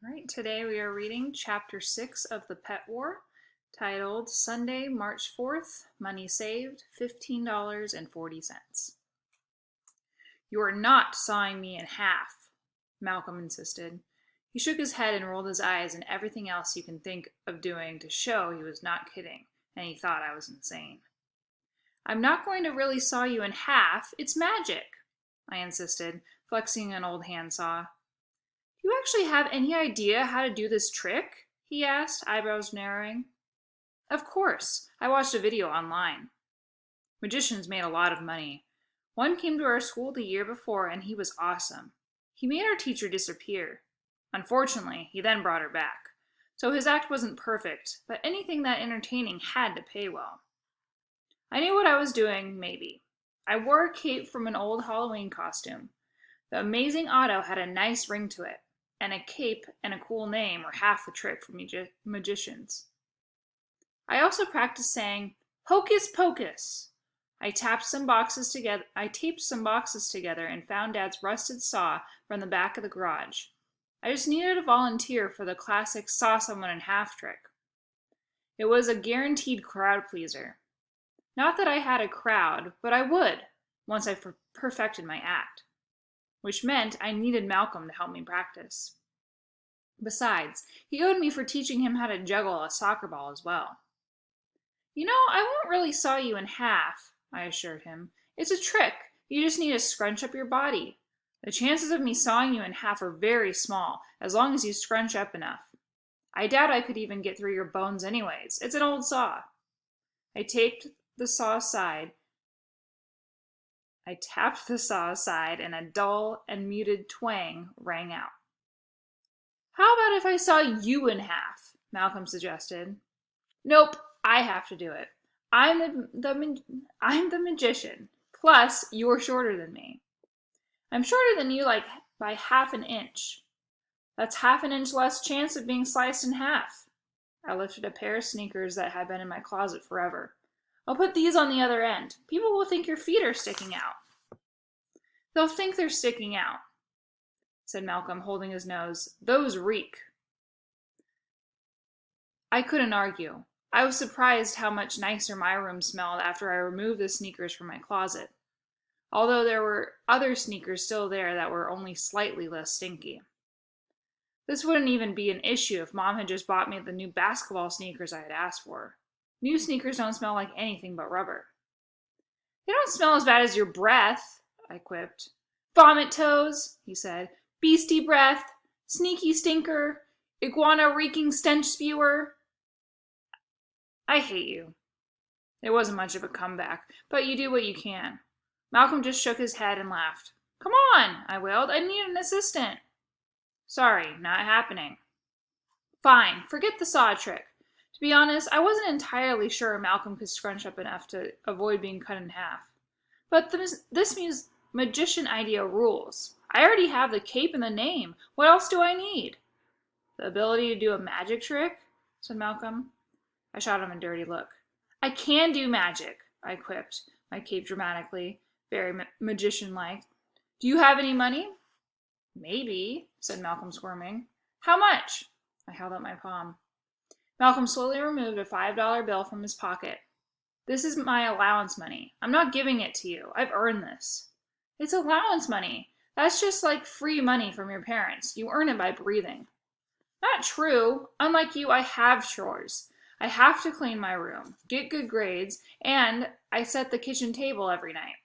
All right, today we are reading Chapter 6 of The Pet War, titled Sunday, March 4th, Money Saved, $15.40. "You are not sawing me in half," Malcolm insisted. He shook his head and rolled his eyes and everything else you can think of doing to show he was not kidding, and he thought I was insane. "I'm not going to really saw you in half. It's magic," I insisted, flexing an old handsaw. "Do you actually have any idea how to do this trick?" he asked, eyebrows narrowing. "Of course. I watched a video online. Magicians made a lot of money. One came to our school the year before, and he was awesome. He made our teacher disappear. Unfortunately, he then brought her back. So his act wasn't perfect, but anything that entertaining had to pay well. I knew what I was doing, maybe. I wore a cape from an old Halloween costume. The Amazing Otto had a nice ring to it, and a cape and a cool name were half the trick for magicians. I also practiced saying, 'Hocus pocus.' I taped some boxes together and found Dad's rusted saw from the back of the garage. I just needed a volunteer for the classic saw someone in half trick. It was a guaranteed crowd pleaser. Not that I had a crowd, but I would, once I perfected my act. Which meant I needed Malcolm to help me practice. Besides, he owed me for teaching him how to juggle a soccer ball as well. I won't really saw you in half," I assured him. "It's a trick. You just need to scrunch up your body. The chances of me sawing you in half are very small, as long as you scrunch up enough. I doubt I could even get through your bones anyways. It's an old saw." I tapped the saw aside, and a dull and muted twang rang out. "How about if I saw you in half?" Malcolm suggested. "Nope, I have to do it. I'm the magician. Plus, you're shorter than me." "I'm shorter than you by half an inch. That's half an inch less chance of being sliced in half." I lifted a pair of sneakers that had been in my closet forever. "I'll put these on the other end. People will think your feet are sticking out." "They'll think they're sticking out," said Malcolm, holding his nose. "Those reek." I couldn't argue. I was surprised how much nicer my room smelled after I removed the sneakers from my closet, although there were other sneakers still there that were only slightly less stinky. This wouldn't even be an issue if Mom had just bought me the new basketball sneakers I had asked for. New sneakers don't smell like anything but rubber. "They don't smell as bad as your breath," I quipped. "Vomit toes," he said. "Beastie breath. Sneaky stinker. Iguana-reeking stench spewer." "I hate you." It wasn't much of a comeback, but you do what you can. Malcolm just shook his head and laughed. "Come on," I wailed. "I need an assistant." "Sorry, not happening." "Fine, forget the saw trick. To be honest, I wasn't entirely sure Malcolm could scrunch up enough to avoid being cut in half. But this magician idea rules. I already have the cape and the name. What else do I need?" "The ability to do a magic trick?" said Malcolm. I shot him a dirty look. "I can do magic," I quipped, my cape dramatically, very magician-like. "Do you have any money?" "Maybe," said Malcolm, squirming. "How much?" I held out my palm. Malcolm slowly removed a $5 bill from his pocket. "This is my allowance money. I'm not giving it to you. I've earned this." "It's allowance money. That's just like free money from your parents. You earn it by breathing." "Not true. Unlike you, I have chores. I have to clean my room, get good grades, and I set the kitchen table every night."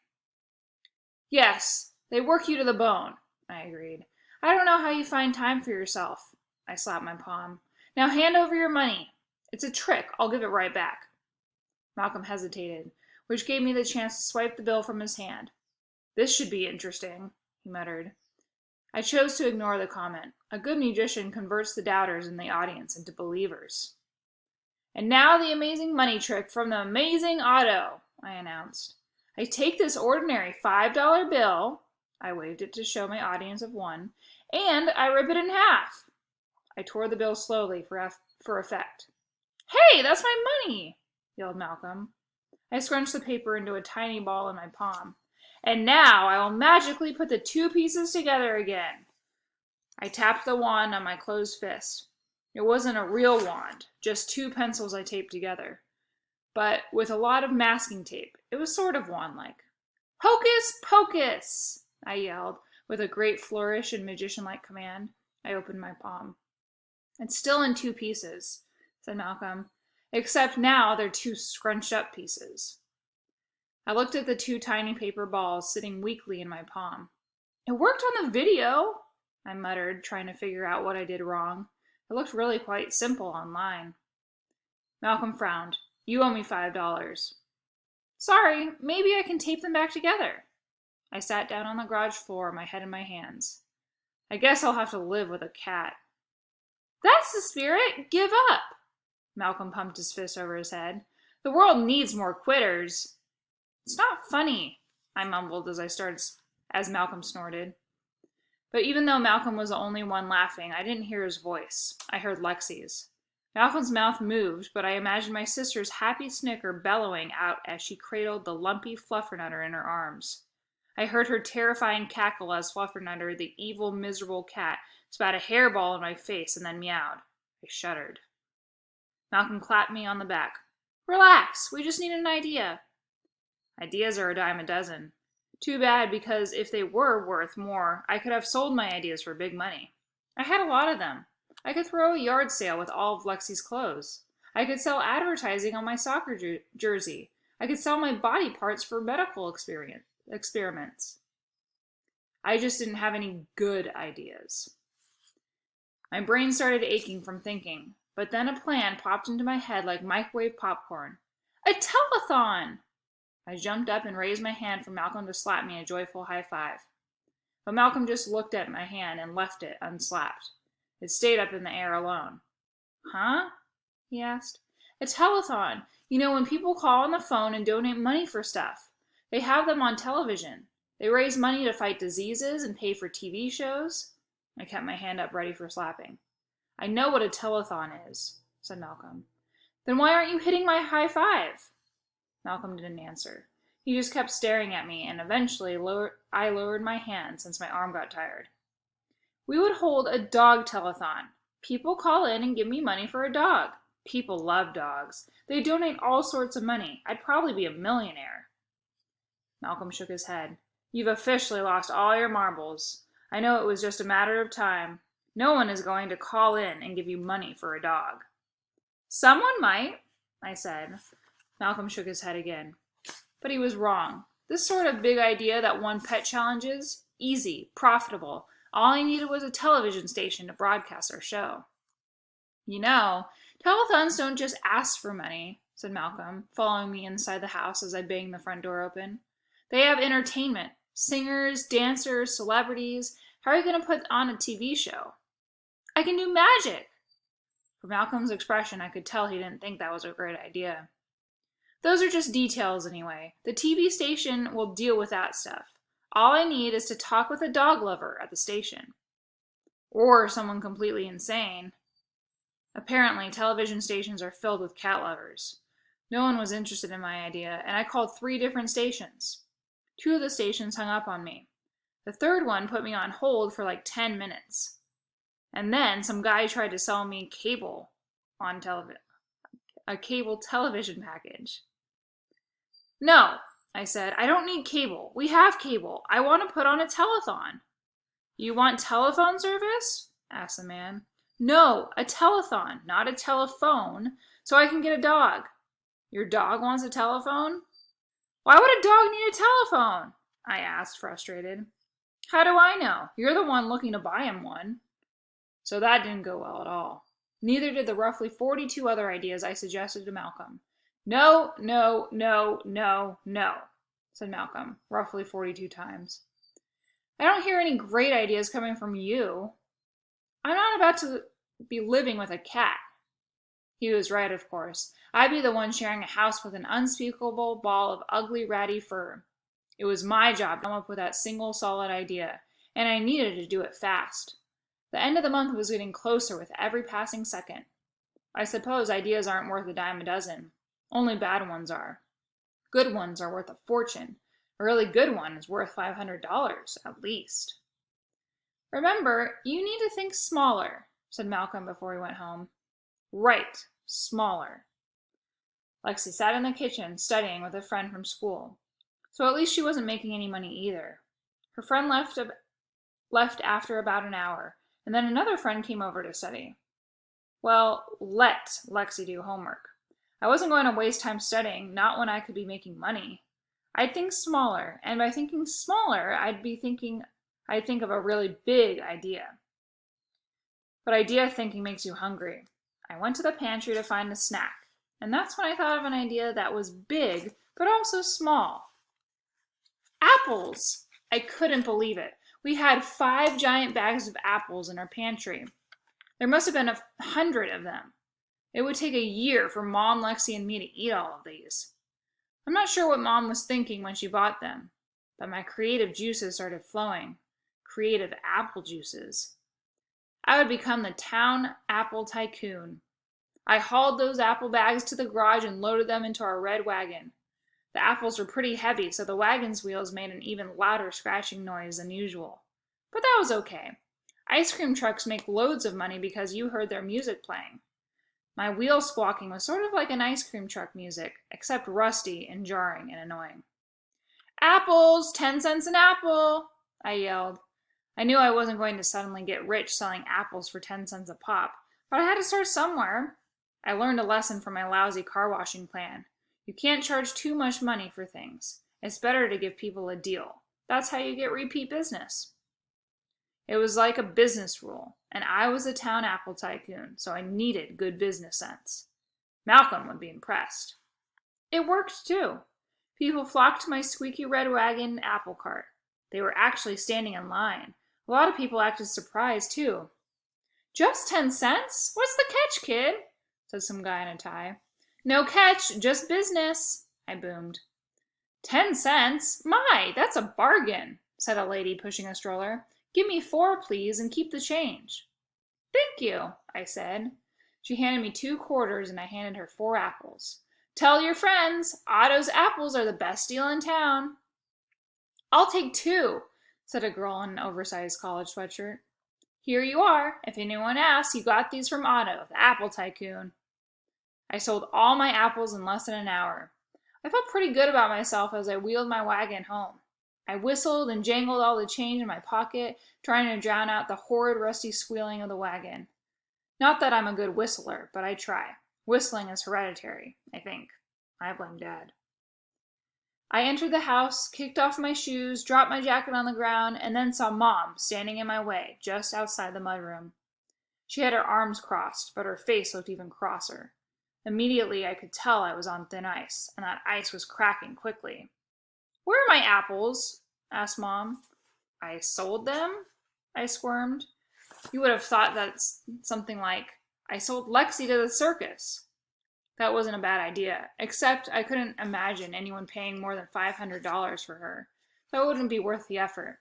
"Yes, they work you to the bone," I agreed. "I don't know how you find time for yourself." I slapped my palm. "Now hand over your money. It's a trick. I'll give it right back." Malcolm hesitated, which gave me the chance to swipe the bill from his hand. "This should be interesting," he muttered. I chose to ignore the comment. A good magician converts the doubters in the audience into believers. "And now the amazing money trick from the Amazing Otto," I announced. "I take this ordinary $5 bill," I waved it to show my audience of one, "and I rip it in half." I tore the bill slowly for effect. "Hey, that's my money!" yelled Malcolm. I scrunched the paper into a tiny ball in my palm. "And now I will magically put the two pieces together again." I tapped the wand on my closed fist. It wasn't a real wand, just two pencils I taped together. But with a lot of masking tape, it was sort of wand-like. "Hocus pocus!" I yelled, with a great flourish and magician-like command. I opened my palm. "It's still in two pieces," said Malcolm, "except now they're two scrunched-up pieces." I looked at the two tiny paper balls sitting weakly in my palm. "It worked on the video," I muttered, trying to figure out what I did wrong. It looked really quite simple online. Malcolm frowned. "You owe me $5. "Sorry, maybe I can tape them back together." I sat down on the garage floor, my head in my hands. "I guess I'll have to live with a cat." "That's the spirit! Give up!" Malcolm pumped his fist over his head. "The world needs more quitters." "It's not funny," I mumbled as Malcolm snorted. But even though Malcolm was the only one laughing, I didn't hear his voice. I heard Lexi's. Malcolm's mouth moved, but I imagined my sister's happy snicker bellowing out as she cradled the lumpy Fluffernutter in her arms. I heard her terrifying cackle as Fluffernutter, the evil, miserable cat, spat a hairball in my face and then meowed. I shuddered. Malcolm clapped me on the back. "Relax, we just need an idea." Ideas are a dime a dozen. Too bad, because if they were worth more, I could have sold my ideas for big money. I had a lot of them. I could throw a yard sale with all of Lexi's clothes. I could sell advertising on my soccer jersey. I could sell my body parts for medical experiments. I just didn't have any good ideas. My brain started aching from thinking, but then a plan popped into my head like microwave popcorn. A telethon! I jumped up and raised my hand for Malcolm to slap me a joyful high five. But Malcolm just looked at my hand and left it unslapped. It stayed up in the air alone. "Huh?" he asked. "A telethon. You know, when people call on the phone and donate money for stuff. They have them on television. They raise money to fight diseases and pay for TV shows." I kept my hand up ready for slapping. "I know what a telethon is," said Malcolm. "Then why aren't you hitting my high five?" Malcolm didn't answer. He just kept staring at me, and eventually I lowered my hand since my arm got tired. "We would hold a dog telethon. People call in and give me money for a dog. People love dogs. They donate all sorts of money. I'd probably be a millionaire." Malcolm shook his head. "You've officially lost all your marbles. I know it was just a matter of time. No one is going to call in and give you money for a dog." "Someone might," I said. Malcolm shook his head again. But he was wrong. This sort of big idea that won pet challenges, easy, profitable. All I needed was a television station to broadcast our show. "You know, telethons don't just ask for money," said Malcolm, following me inside the house as I banged the front door open. "They have entertainment. Singers, dancers, celebrities. How are you going to put on a TV show?" "I can do magic." From Malcolm's expression, I could tell he didn't think that was a great idea. "Those are just details anyway. The TV station will deal with that stuff. All I need is to talk with a dog lover at the station." "Or someone completely insane." Apparently, television stations are filled with cat lovers. No one was interested in my idea, and I called 3 different stations. 2 of the stations hung up on me. The third one put me on hold for like 10 minutes. And then some guy tried to sell me a cable television package. "No," I said, "I don't need cable. We have cable. I want to put on a telethon." "You want telephone service?" asked the man. "No, a telethon, not a telephone, so I can get a dog." "Your dog wants a telephone?" "Why would a dog need a telephone?" I asked, frustrated. "How do I know? You're the one looking to buy him one." So that didn't go well at all. Neither did the roughly 42 other ideas I suggested to Malcolm. "No, no, no, no, no," said Malcolm, roughly 42 times. "I don't hear any great ideas coming from you." "I'm not about to be living with a cat." He was right, of course. I'd be the one sharing a house with an unspeakable ball of ugly, ratty fur. It was my job to come up with that single solid idea, and I needed to do it fast. The end of the month was getting closer with every passing second. I suppose ideas aren't worth a dime a dozen. Only bad ones are. Good ones are worth a fortune. A really good one is worth $500, at least. Remember, you need to think smaller, said Malcolm before he went home. Right, smaller. Lexi sat in the kitchen studying with a friend from school. So at least she wasn't making any money either. Her friend left after about an hour, and then another friend came over to study. Well, let Lexi do homework. I wasn't going to waste time studying, not when I could be making money. I'd think smaller, and by thinking smaller, I'd think of a really big idea. But idea thinking makes you hungry. I went to the pantry to find a snack, and that's when I thought of an idea that was big, but also small. Apples! I couldn't believe it. We had 5 giant bags of apples in our pantry. There must have been 100 of them. It would take a year for Mom, Lexi, and me to eat all of these. I'm not sure what Mom was thinking when she bought them, but my creative juices started flowing. Creative apple juices. I would become the town apple tycoon. I hauled those apple bags to the garage and loaded them into our red wagon. The apples were pretty heavy, so the wagon's wheels made an even louder scratching noise than usual. But that was okay. Ice cream trucks make loads of money because you heard their music playing. My wheel squawking was sort of like an ice cream truck music, except rusty and jarring and annoying. Apples! 10 cents an apple! I yelled. I knew I wasn't going to suddenly get rich selling apples for 10 cents a pop, but I had to start somewhere. I learned a lesson from my lousy car washing plan. You can't charge too much money for things. It's better to give people a deal. That's how you get repeat business. It was like a business rule, and I was a town apple tycoon, so I needed good business sense. Malcolm would be impressed. It worked, too. People flocked to my squeaky red wagon apple cart. They were actually standing in line. A lot of people acted surprised, too. Just 10 cents? What's the catch, kid? Said some guy in a tie. No catch, just business, I boomed. 10 cents? My, that's a bargain, said a lady pushing a stroller. Give me 4, please, and keep the change. Thank you, I said. She handed me 2 quarters, and I handed her 4 apples. Tell your friends, Otto's apples are the best deal in town. I'll take 2, said a girl in an oversized college sweatshirt. Here you are. If anyone asks, you got these from Otto, the apple tycoon. I sold all my apples in less than an hour. I felt pretty good about myself as I wheeled my wagon home. I whistled and jangled all the change in my pocket, trying to drown out the horrid rusty squealing of the wagon. Not that I'm a good whistler, but I try. Whistling is hereditary, I think. I blame Dad. I entered the house, kicked off my shoes, dropped my jacket on the ground, and then saw Mom standing in my way just outside the mudroom. She had her arms crossed, but her face looked even crosser. Immediately, I could tell I was on thin ice, and that ice was cracking quickly. Where are my apples? Asked Mom. I sold them? I squirmed. You would have thought that's something like, I sold Lexi to the circus. That wasn't a bad idea, except I couldn't imagine anyone paying more than $500 for her. That wouldn't be worth the effort.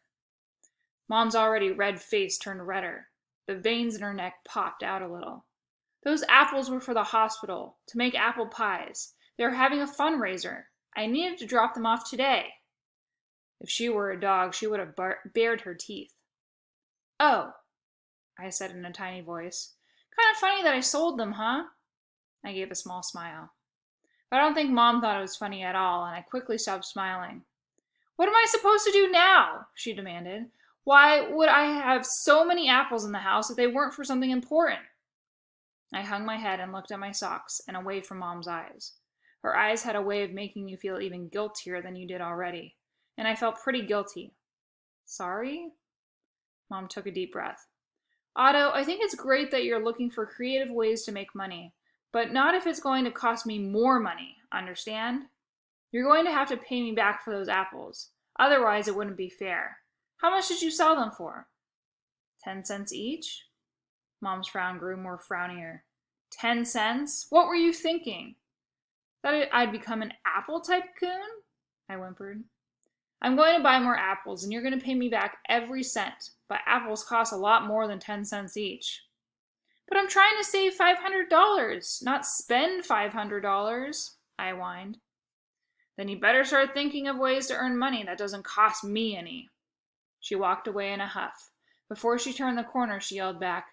Mom's already red face turned redder. The veins in her neck popped out a little. Those apples were for the hospital, to make apple pies. They were having a fundraiser. I needed to drop them off today. If she were a dog, she would have bared her teeth. Oh, I said in a tiny voice. Kind of funny that I sold them, huh? I gave a small smile. But I don't think Mom thought it was funny at all, and I quickly stopped smiling. What am I supposed to do now? She demanded. Why would I have so many apples in the house if they weren't for something important? I hung my head and looked at my socks and away from Mom's eyes. Her eyes had a way of making you feel even guiltier than you did already, and I felt pretty guilty. Sorry? Mom took a deep breath. Otto, I think it's great that you're looking for creative ways to make money, but not if it's going to cost me more money, understand? You're going to have to pay me back for those apples. Otherwise, it wouldn't be fair. How much did you sell them for? 10 cents each? Mom's frown grew more frownier. 10 cents? What were you thinking? That I'd become an apple tycoon? I whimpered. I'm going to buy more apples, and you're going to pay me back every cent, but apples cost a lot more than 10 cents each. But I'm trying to save $500, not spend $500, I whined. Then you better start thinking of ways to earn money that doesn't cost me any. She walked away in a huff. Before she turned the corner, she yelled back,